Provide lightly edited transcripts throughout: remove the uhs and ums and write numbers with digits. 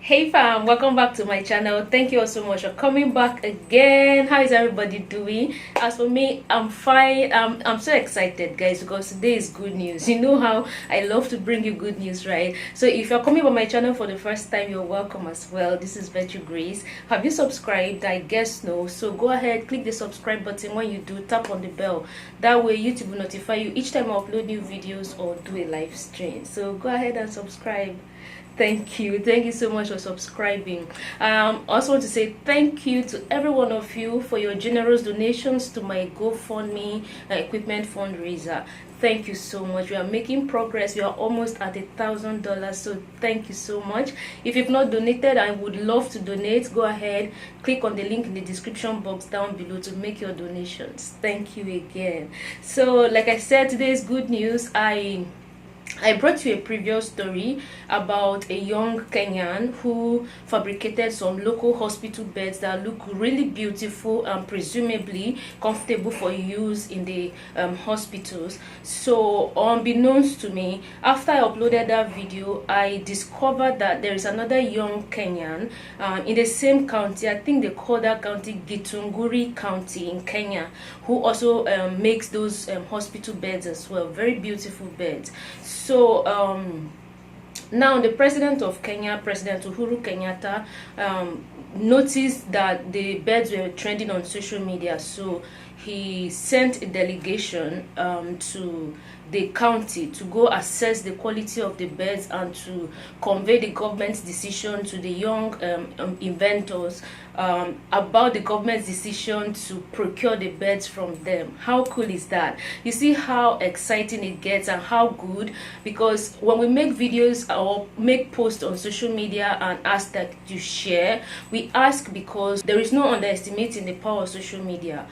Hey fam, welcome back to my channel. Thank you all so much for coming back again. How is everybody doing? As for me, I'm fine. I'm so excited, guys, because today is good news. You know how I love to bring you good news, right? So if you're coming on my channel for the first time, you're welcome as well. This is Virtue Grace. Have you subscribed? I guess no. So go ahead, click the subscribe button. When you do, tap on the bell. That way YouTube will notify you each time I upload new videos or do a live stream. So go ahead and subscribe. Thank you so much for subscribing. I also want to say thank you to every one of you for your generous donations to my GoFundMe equipment fundraiser. Thank you so much. We are making progress. We are almost at $1,000, so thank you so much. If you've not donated and would love to donate, go ahead, click on the link in the description box down below to make your donations. Thank you again. So like I said, today's good news. I brought you a previous story about a young Kenyan who fabricated some local hospital beds that look really beautiful and presumably comfortable for use in the hospitals. So unbeknownst to me, after I uploaded that video, I discovered that there is another young Kenyan in the same county. I think they call that county Gitunguri County in Kenya, who also makes those hospital beds as well. Very beautiful beds. So now the president of Kenya, President Uhuru Kenyatta, noticed that the beds were trending on social media. So he sent a delegation to the county to go assess the quality of the beds and to convey the government's decision to the young inventors about the government's decision to procure the beds from them. How cool is that? You see how exciting it gets and how good, because when we make videos or make posts on social media and ask that you share, we ask because there is no underestimating the power of social media.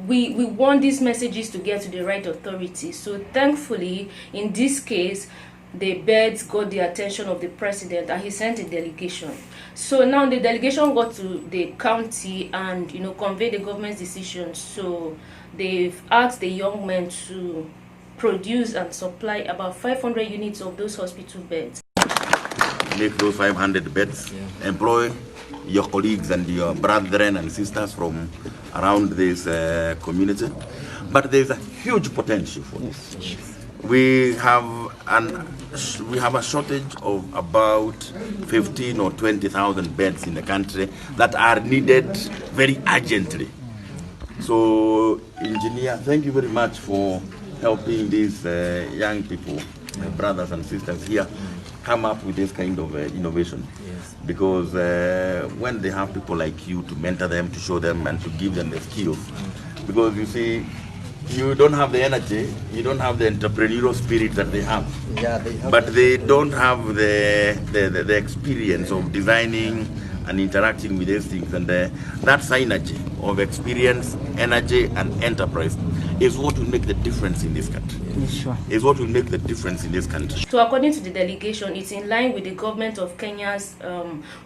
We want these messages to get to the right authority. So thankfully, in this case, the beds got the attention of the president and he sent a delegation. So now the delegation got to the county and conveyed the government's decision. So they've asked the young men to produce and supply about 500 units of those hospital beds. Make those 500 beds, employ your colleagues and your brethren and sisters from around this community. But there's a huge potential for this. We have a shortage of about 15 or 20,000 beds in the country that are needed very urgently. So, engineer, thank you very much for helping these young people, my brothers and sisters here, come up with this kind of innovation. Yes. Because when they have people like you to mentor them, to show them and to give them the skills, because you see, you don't have the energy, you don't have the entrepreneurial spirit that they have. Yeah, but they don't have the experience of designing and interacting with these things, and that synergy of experience, energy, and enterprise is what will make the difference in this country. Sure. Is what will make the difference in this country. So according to the delegation, it's in line with the government of Kenya's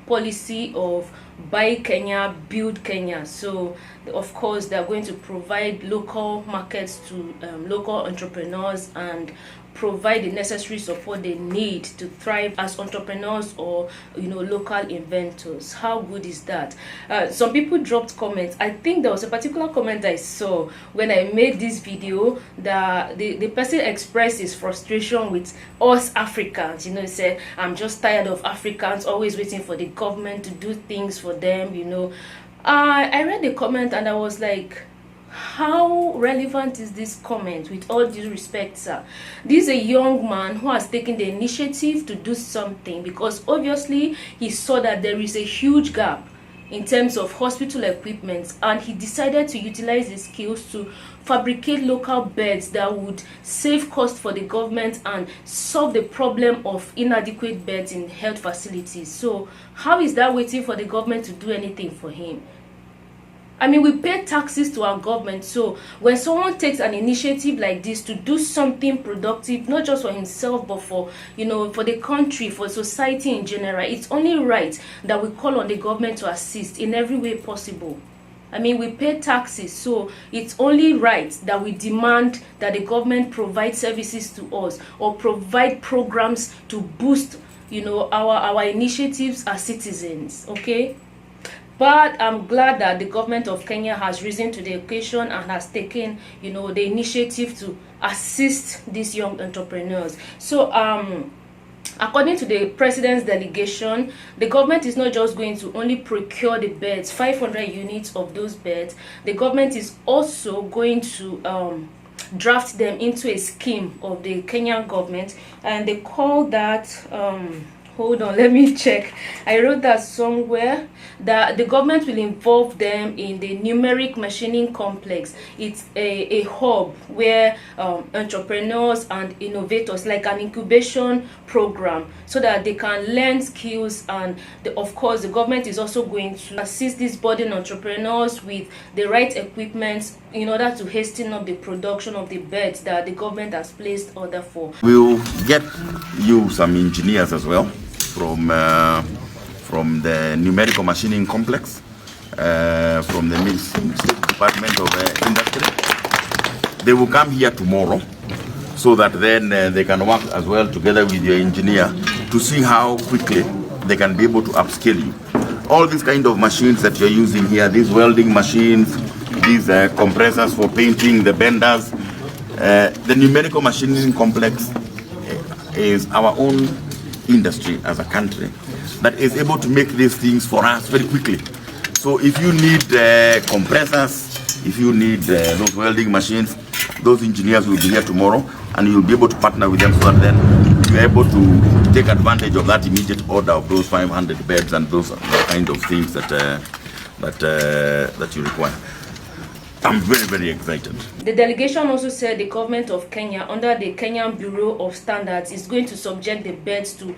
policy of buy Kenya, build Kenya. So of course they're going to provide local markets to local entrepreneurs and provide the necessary support they need to thrive as entrepreneurs or local inventors. How good is that? Some people dropped comments. I think there was a particular comment I saw when I made this video that the person expressed his frustration with us Africans. He said, I'm just tired of Africans always waiting for the government to do things for them. I read the comment and I was like, how relevant is this comment? With all due respect, sir, this is a young man who has taken the initiative to do something, because obviously he saw that there is a huge gap in terms of hospital equipment, and he decided to utilize his skills to fabricate local beds that would save cost for the government and solve the problem of inadequate beds in health facilities. So how is that waiting for the government to do anything for him? I mean, we pay taxes to our government, so when someone takes an initiative like this to do something productive, not just for himself, but for the country, for society in general, it's only right that we call on the government to assist in every way possible. I mean, we pay taxes, so it's only right that we demand that the government provide services to us or provide programs to boost our initiatives as citizens, okay? But I'm glad that the government of Kenya has risen to the occasion and has taken, the initiative to assist these young entrepreneurs. So according to the president's delegation, the government is not just going to only procure the beds, 500 units of those beds. The government is also going to draft them into a scheme of the Kenyan government, and they call that hold on, let me check. I wrote that somewhere, that the government will involve them in the numeric machining complex. It's a hub where entrepreneurs and innovators, like an incubation program, so that they can learn skills. And of course, the government is also going to assist these budding entrepreneurs with the right equipment in order to hasten up the production of the beds that the government has placed order for. We'll get you some engineers as well from the numerical machining complex, from the State Department of Industry. They will come here tomorrow, so that then they can work as well together with your engineer to see how quickly they can be able to upscale you. All these kind of machines that you're using here, these welding machines, these compressors for painting, the benders, the numerical machining complex is our own industry as a country that is able to make these things for us very quickly. So if you need compressors, if you need those welding machines, those engineers will be here tomorrow, and you'll be able to partner with them, so that then you're able to take advantage of that immediate order of those 500 beds and those kind of things that you require. I'm very, very excited. The delegation also said the government of Kenya, under the Kenyan Bureau of Standards, is going to subject the beds to,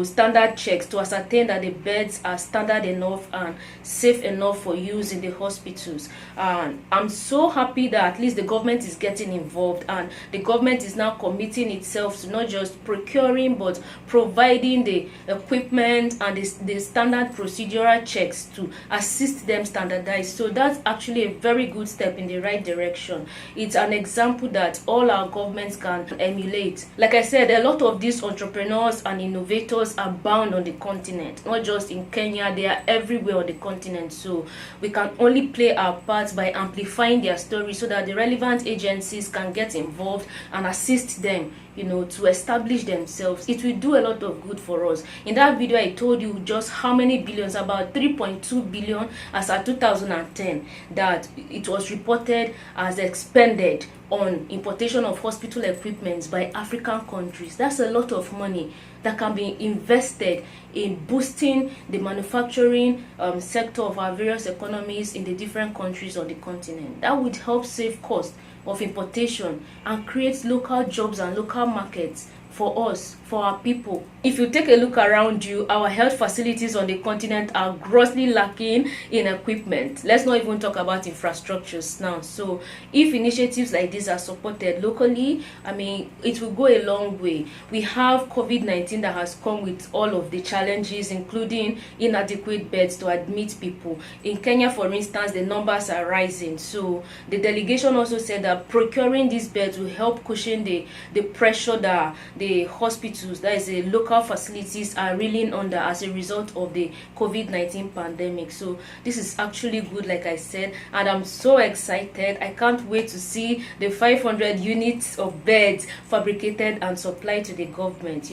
standard checks to ascertain that the beds are standard enough and safe enough for use in the hospitals. And I'm so happy that at least the government is getting involved, and the government is now committing itself to not just procuring but providing the equipment and the standard procedural checks to assist them standardize. So that's actually a very good step in the right direction. It's an example that all our governments can emulate. Like I said, a lot of these entrepreneurs and innovators are bound on the continent, not just in Kenya. They are everywhere on the continent. So we can only play our part by amplifying their story, so that the relevant agencies can get involved and assist them, to establish themselves. It will do a lot of good for us. In that video, I told you just how many billions, about 3.2 billion as at 2010, that it was reported as expended on importation of hospital equipment by African countries. That's a lot of money that can be invested in boosting the manufacturing sector of our various economies in the different countries on the continent. That would help save costs of importation and create local jobs and local markets for us, for our people. If you take a look around you, our health facilities on the continent are grossly lacking in equipment. Let's not even talk about infrastructures now. So if initiatives like this are supported locally, it will go a long way. We have COVID-19 that has come with all of the challenges, including inadequate beds to admit people. In Kenya, for instance, the numbers are rising. So the delegation also said that procuring these beds will help cushion the pressure that the hospitals, that is the local facilities, are reeling under as a result of the COVID-19 pandemic. So this is actually good, like I said, and I'm so excited. I can't wait to see the 500 units of beds fabricated and supplied to the government.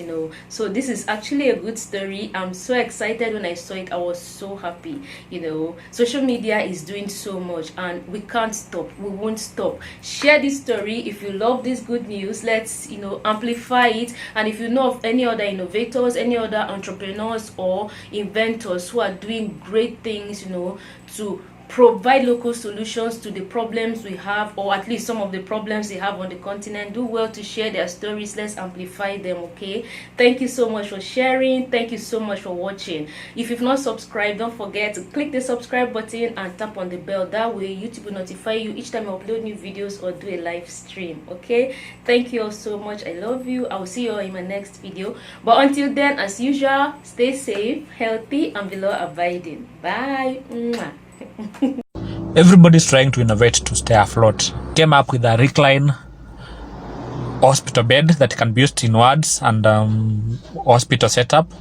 So this is actually a good story. I'm so excited. When I saw it, I was so happy. Social media is doing so much, and we can't stop. We won't stop. Share this story if you love this good news. Let's amplify it. And if you know of any other innovators, any other entrepreneurs or inventors who are doing great things, to provide local solutions to the problems we have, or at least some of the problems they have on the continent, do well to share their stories. Let's amplify them, okay? Thank you so much for sharing. Thank you so much for watching. If you've not subscribed, don't forget to click the subscribe button and tap on the bell. That way YouTube will notify you each time I upload new videos or do a live stream, okay? Thank you all so much. I love you. I will see you all in my next video. But until then, as usual, stay safe, healthy, and below abiding. Bye. Mwah. Everybody's trying to innovate to stay afloat. Came up with a recline hospital bed that can be used in wards and hospital setup.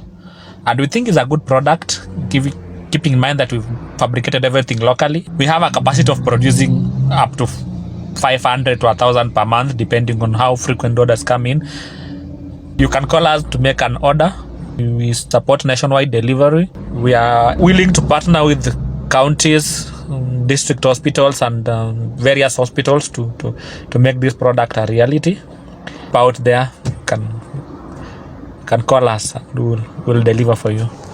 And we think it's a good product, keeping in mind that we've fabricated everything locally. We have a capacity of producing up to 500 to 1,000 per month, depending on how frequent orders come in. You can call us to make an order. We support nationwide delivery. We are willing to partner with counties, district hospitals, and various hospitals to make this product a reality. Out there, can call us and we'll deliver for you.